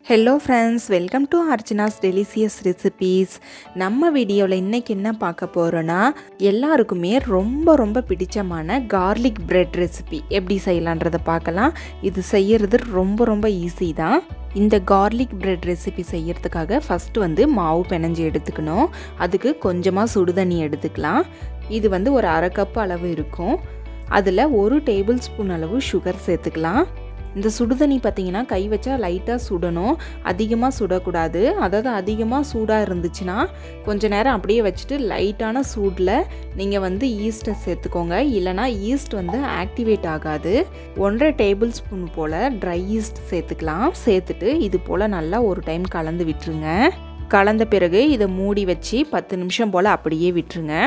Hello friends, welcome to Archana's Delicious Recipes. நம்ம வீடியோவில் இன்னைக்கு என்ன பார்க்க போறோம்னா எல்லாருக்குமே ரொம்ப பிடிச்சமான garlic bread recipe எப்படி செய்யலாம்ன்றதை பார்க்கலாம். இது செய்யிறது ரொம்ப ஈஸி தான். இந்த garlic bread recipe செய்யிறதுக்காக ஃபர்ஸ்ட் மாவு பிணைஞ்சு எடுத்துக்கணும். அதுக்கு கொஞ்சமா சுடு தண்ணி எடுத்துக்கலாம். இது ஒரு 1/2 கப் அளவு இருக்கும். அதுல 1 டேபிள்ஸ்பூன் அளவு சுகர் சேர்த்துக்கலாம். இந்த சுடுதண்ணி பார்த்தீங்கன்னா கை வச்சா லைட்டாக சுடணும், அதிகமாக சுடக்கூடாது. அதாவது அதிகமாக சூடாக இருந்துச்சுன்னா கொஞ்ச நேரம் அப்படியே வச்சுட்டு லைட்டான சூடில் நீங்கள் ஈஸ்ட்டை சேர்த்துக்கோங்க. இல்லைனா ஈஸ்ட் ஆக்டிவேட் ஆகாது. 1.5 டேபிள் ஸ்பூன் போல் ட்ரை ஈஸ்ட் சேர்த்துக்கலாம். சேர்த்துட்டு இது போல் நல்லா ஒரு டைம் கலந்து விட்டுருங்க. கலந்த பிறகு இதை மூடி வச்சு 10 நிமிஷம் போல் அப்படியே விட்டுருங்க.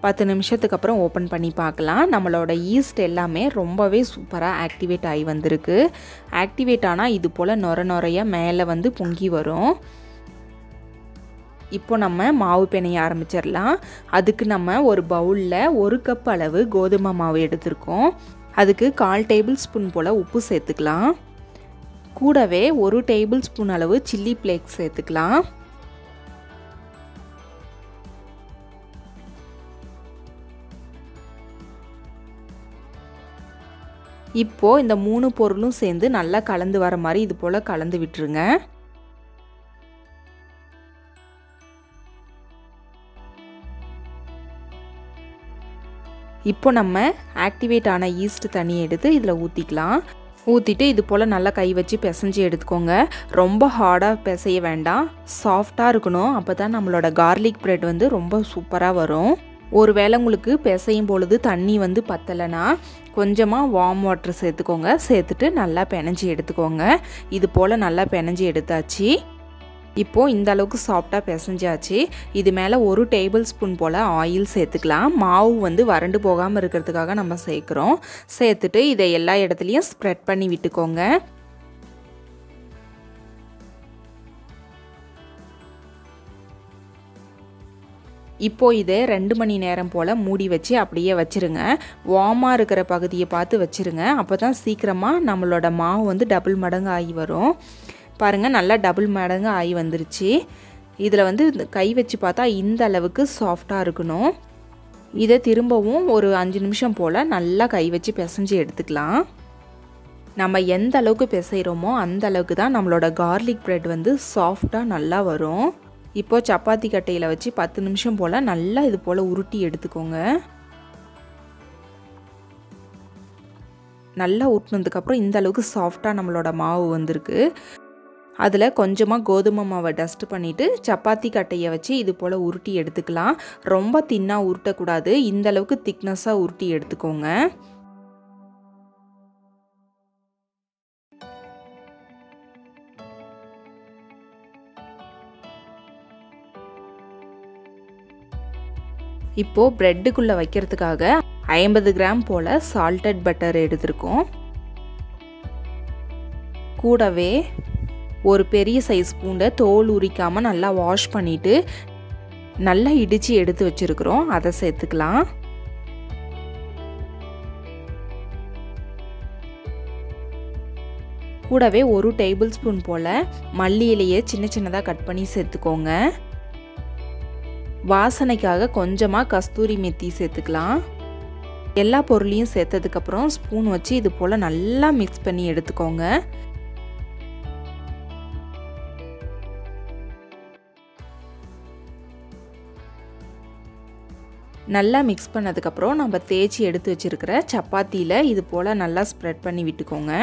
10 நிமிஷத்துக்கு அப்புறம் ஓப்பன் பண்ணி பார்க்கலாம். நம்மளோட ஈஸ்ட் எல்லாமே ரொம்பவே சூப்பராக ஆக்டிவேட் ஆகி வந்திருக்கு. ஆக்டிவேட் ஆனால் இது போல் நொரையாக மேலே பொங்கி வரும். இப்போ நம்ம மாவு பிணைய ஆரம்பிச்சிடலாம். அதுக்கு நம்ம ஒரு பவுலில் 1 கப் அளவு கோதுமை மாவு எடுத்திருக்கோம். அதுக்கு 1/4 டேபிள் ஸ்பூன் போல் உப்பு சேர்த்துக்கலாம். கூடவே 1 டேபிள் ஸ்பூன் அளவு சில்லி ஃப்ளேக்ஸ் சேர்த்துக்கலாம். இப்போ இந்த 3 பொருளும் சேர்ந்து நல்லா கலந்து வர மாதிரி இது போல கலந்து விட்டுருங்க. இப்போ நம்ம ஆக்டிவேட் ஆன ஈஸ்ட் தண்ணி எடுத்து இதில் ஊற்றிக்கலாம். ஊற்றிட்டு இது போல் நல்லா கை வச்சு பிசைஞ்சு எடுத்துக்கோங்க. ரொம்ப ஹார்டாக பிசைய வேண்டாம், சாஃப்டாக இருக்கணும். அப்போ தான் நம்மளோட கார்லிக் பிரெட் ரொம்ப சூப்பராக வரும். ஒருவேளை உங்களுக்கு பிசையும் பொழுது தண்ணி பத்தலைன்னா கொஞ்சமாக வார்ம் வாட்டர் சேர்த்துக்கோங்க. சேர்த்துட்டு நல்லா பிணைஞ்சி எடுத்துக்கோங்க. இது போல் நல்லா பிணைஞ்சி எடுத்தாச்சு. இப்போது இந்த அளவுக்கு சாஃப்டாக பிசைஞ்சாச்சு. இது மேலே 1 டேபிள் ஸ்பூன் போல் ஆயில் சேர்த்துக்கலாம். மாவு வறண்டு போகாமல் இருக்கிறதுக்காக நம்ம சேர்க்குறோம். சேர்த்துட்டு இதை எல்லா இடத்துலையும் ஸ்ப்ரெட் பண்ணி விட்டுக்கோங்க. இப்போ இதை 2 மணி நேரம் போல் மூடி வச்சு அப்படியே வச்சுருங்க. வார்மாக இருக்கிற பகுதியை பார்த்து வச்சுருங்க. அப்போ தான் சீக்கிரமாக நம்மளோட மாவு டபுள் மடங்கு ஆகி வரும். பாருங்கள், நல்லா டபுள் மடங்கு ஆகி வந்துருச்சு. இதில் கை வச்சு பார்த்தா இந்த அளவுக்கு சாஃப்டாக இருக்கணும். இதை திரும்பவும் ஒரு 5 நிமிஷம் போல் நல்லா கை வச்சு பிசைஞ்சு எடுத்துக்கலாம். நம்ம எந்த அளவுக்கு பிசைகிறோமோ அந்த அளவுக்கு தான் நம்மளோட கார்லிக் பிரெட் சாஃப்டாக நல்லா வரும். இப்போ சப்பாத்தி கட்டையில் வச்சு 10 நிமிஷம் போல் நல்லா இது போல் உருட்டி எடுத்துக்கோங்க. நல்லா உருட்டினதுக்கப்புறம் இந்த அளவுக்கு சாஃப்டாக நம்மளோட மாவு வந்திருக்கு. அதில் கொஞ்சமாக கோதுமை மாவை டஸ்ட் பண்ணிவிட்டு சப்பாத்தி கட்டையை வச்சு இது போல் உருட்டி எடுத்துக்கலாம். ரொம்ப தின்னாக உருட்டக்கூடாது, இந்த அளவுக்கு திக்னஸாக உருட்டி எடுத்துக்கோங்க. இப்போது ப்ரெட்டுக்குள்ளே வைக்கிறதுக்காக 50 கிராம் போல் சால்டட் பட்டர் எடுத்திருக்கோம். கூடவே ஒரு பெரிய சைஸ் பூண்டை தோல் உரிக்காமல் நல்லா வாஷ் பண்ணிவிட்டு நல்லா இடித்து எடுத்து வச்சுருக்குறோம். அதை சேர்த்துக்கலாம். கூடவே 1 டேபிள் ஸ்பூன் போல் மல்லி இலையை சின்னதாக கட் பண்ணி சேர்த்துக்கோங்க. வாசனைக்காக கொஞ்சமாக கஸ்தூரி மெத்தி சேர்த்துக்கலாம். எல்லா பொருளையும் சேர்த்ததுக்கப்புறம் ஸ்பூன் வச்சு இது போல் நல்லா மிக்ஸ் பண்ணி எடுத்துக்கோங்க. நல்லா மிக்ஸ் பண்ணதுக்கப்புறம் நம்ம தேய்ச்சி எடுத்து வச்சுருக்கிற சப்பாத்தியில் இது போல் நல்லா ஸ்ப்ரெட் பண்ணி விட்டுக்கோங்க.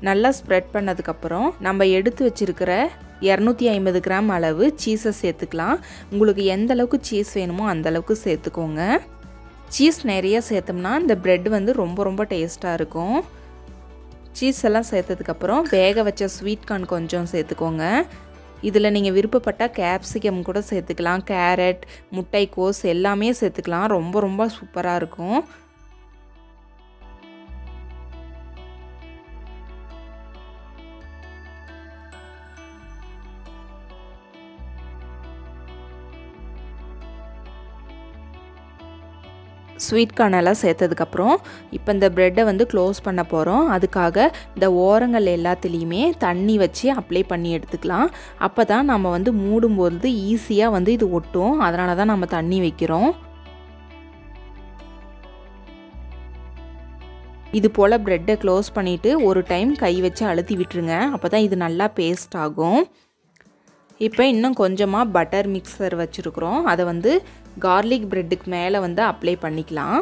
நல்லா ஸ்ப்ரெட் பண்ணதுக்கப்புறம் நம்ம எடுத்து வச்சுருக்கிற 250 கிராம் அளவு சீஸை சேர்த்துக்கலாம். உங்களுக்கு எந்த அளவுக்கு சீஸ் வேணுமோ அந்த அளவுக்கு சேர்த்துக்கோங்க. சீஸ் நிறைய சேர்த்தோம்னா இந்த பிரெட் ரொம்ப டேஸ்ட்டாக இருக்கும். சீஸ் எல்லாம் சேர்த்ததுக்கப்புறம் வேக வச்ச ஸ்வீட் கார்ன் கொஞ்சம் சேர்த்துக்கோங்க. இதில் நீங்கள் விருப்பப்பட்ட கேப்சிகம் கூட சேர்த்துக்கலாம். கேரட், முட்டைக்கோஸ் எல்லாமே சேர்த்துக்கலாம். ரொம்ப சூப்பராக இருக்கும். ஸ்வீட் கார்ன் எல்லாம் சேர்த்ததுக்கப்புறம் இப்போ இந்த ப்ரெட்டை வந்து க்ளோஸ் பண்ண போகிறோம். அதுக்காக இந்த ஓரங்கள் எல்லாத்துலேயுமே தண்ணி வச்சு அப்ளை பண்ணி எடுத்துக்கலாம். அப்போ தான் நம்ம வந்து மூடும்போது ஈஸியாக வந்து இது ஒட்டும். அதனால தான் நம்ம தண்ணி வைக்கிறோம். இது போல் ப்ரெட்டை க்ளோஸ் பண்ணிவிட்டு ஒரு டைம் கை வச்சு அழுத்தி விட்டுருங்க. அப்போ தான் இது நல்லா பேஸ்ட் ஆகும். இப்போ இன்னும் கொஞ்சமாக பட்டர் மிக்சர் வச்சுருக்குறோம். அதை வந்து கார்லிக் ப்ரெட்டுக்கு மேலே வந்து அப்ளை பண்ணிக்கலாம்.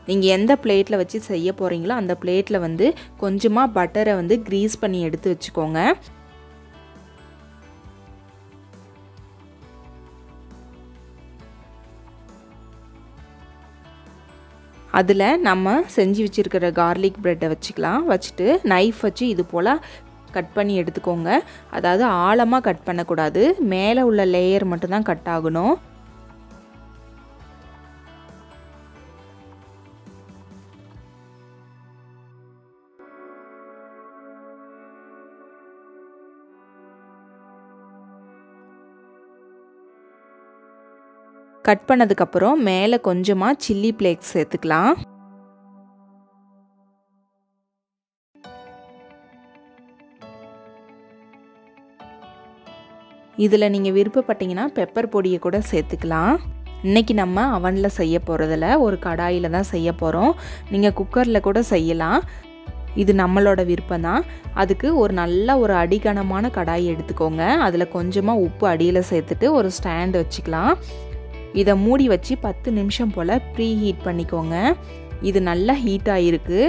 நீங்கள் எந்த பிளேட்டில் வச்சு செய்ய போகிறீங்களோ அந்த பிளேட்டில் வந்து கொஞ்சமாக பட்டரை வந்து க்ரீஸ் பண்ணி எடுத்து வச்சுக்கோங்க. அதில் நம்ம செஞ்சு வச்சுருக்கிற கார்லிக் ப்ரெட்டை வச்சுக்கலாம். வச்சுட்டு நைஃப் வச்சு இது போல் கட் பண்ணி எடுத்துக்கோங்க. அதாவது ஆழமாக கட் பண்ணக்கூடாது, மேலே உள்ள லேயர் மட்டும்தான் கட் ஆகணும். கட் பண்ணதுக்கப்புறம் மேலே கொஞ்சமாக சில்லி ஃப்ளேக்ஸ் சேர்த்துக்கலாம். இதில் நீங்கள் விருப்பப்பட்டீங்கன்னா பெப்பர் பொடியை கூட சேர்த்துக்கலாம். இன்றைக்கி நம்ம அவனில் செய்ய போகிறதில்ல, ஒரு கடாயில் தான் செய்ய போகிறோம். நீங்கள் குக்கரில் கூட செய்யலாம், இது நம்மளோட விருப்பம் தான். அதுக்கு ஒரு அடிகனமான கடாய் எடுத்துக்கோங்க. அதில் கொஞ்சமாக உப்பு அடியில் சேர்த்துட்டு ஒரு ஸ்டாண்டு வச்சுக்கலாம். இதை மூடி வச்சு 10 நிமிஷம் போல் ப்ரீ ஹீட் பண்ணிக்கோங்க. இது நல்லா ஹீட் ஆகிருக்கு.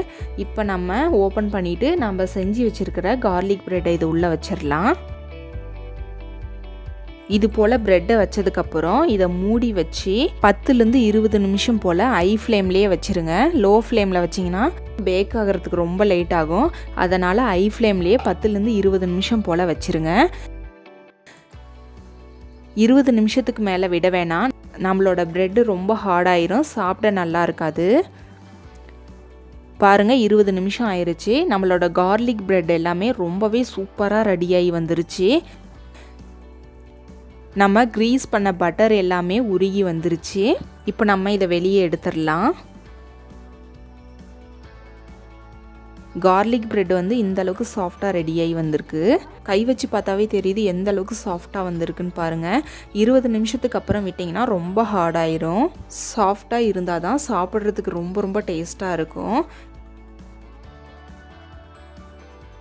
இப்போ நம்ம ஓப்பன் பண்ணிவிட்டு நம்ம செஞ்சு வச்சுருக்கிற கார்லிக் ப்ரெட்டை இது உள்ளே வச்சிடலாம். இது போல் ப்ரெட்டை வச்சதுக்கப்புறம் இதை மூடி வச்சு 10லேருந்து 20 நிமிஷம் போல் ஹை ஃப்ளேம்லேயே வச்சுருங்க. லோ ஃப்ளேமில் வச்சிங்கன்னா பேக் ஆகிறதுக்கு ரொம்ப லேட் ஆகும். அதனால் ஹை ஃப்ளேம்லேயே 10லேருந்து 20 நிமிஷம் போல் வச்சுருங்க. 20 நிமிஷத்துக்கு மேலே விட வேணாம், நம்மளோட ப்ரெட்டு ரொம்ப ஹார்டாயிரும், சாப்பிட நல்லா இருக்காது. பாருங்கள், 20 நிமிஷம் ஆயிடுச்சு. நம்மளோட கார்லிக் ப்ரெட் எல்லாமே ரொம்பவே சூப்பராக ரெடியாகி வந்துருச்சு. நம்ம க்ரீஸ் பண்ண பட்டர் எல்லாமே உருகி வந்துருச்சு. இப்போ நம்ம இதை வெளியே எடுத்துடலாம். கார்லிக் ப்ரெட் வந்து இந்த அளவுக்கு சாஃப்டாக ரெடியாகி வந்திருக்கு. கை வச்சு பார்த்தாவே தெரியுது எந்த அளவுக்கு சாஃப்டாக வந்திருக்குன்னு பாருங்கள். 20 நிமிஷத்துக்கு அப்புறம் விட்டிங்கன்னா ரொம்ப ஹார்டாயிரும். சாஃப்டாக இருந்தால் தான் சாப்பிட்றதுக்கு ரொம்ப டேஸ்ட்டாக இருக்கும்.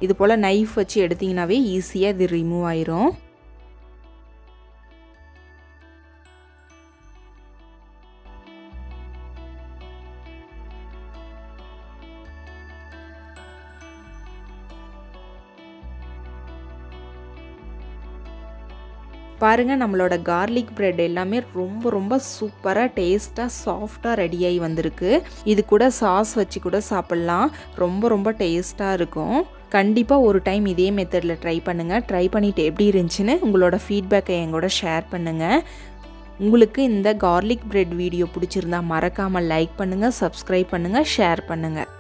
இது போல் நைஃப் வச்சு எடுத்திங்கனாவே ஈஸியாக இது ரிமூவ் ஆயிரும். பாருங்கள், நம்மளோட கார்லிக் ப்ரெட் எல்லாமே ரொம்ப சூப்பராக டேஸ்ட்டாக சாஃப்டாக ரெடியாகி வந்திருக்கு. இது கூட சாஸ் வச்சு கூட சாப்பிட்லாம், ரொம்ப டேஸ்ட்டாக இருக்கும். கண்டிப்பாக ஒரு டைம் இதே மெத்தடில் ட்ரை பண்ணுங்கள். ட்ரை பண்ணிவிட்டு எப்படி இருந்துச்சுன்னு உங்களோட ஃபீட்பேக்கை எங்கூட ஷேர் பண்ணுங்கள். உங்களுக்கு இந்த கார்லிக் ப்ரெட் வீடியோ பிடிச்சிருந்தா மறக்காமல் லைக் பண்ணுங்கள், சப்ஸ்கிரைப் பண்ணுங்கள், ஷேர் பண்ணுங்கள்.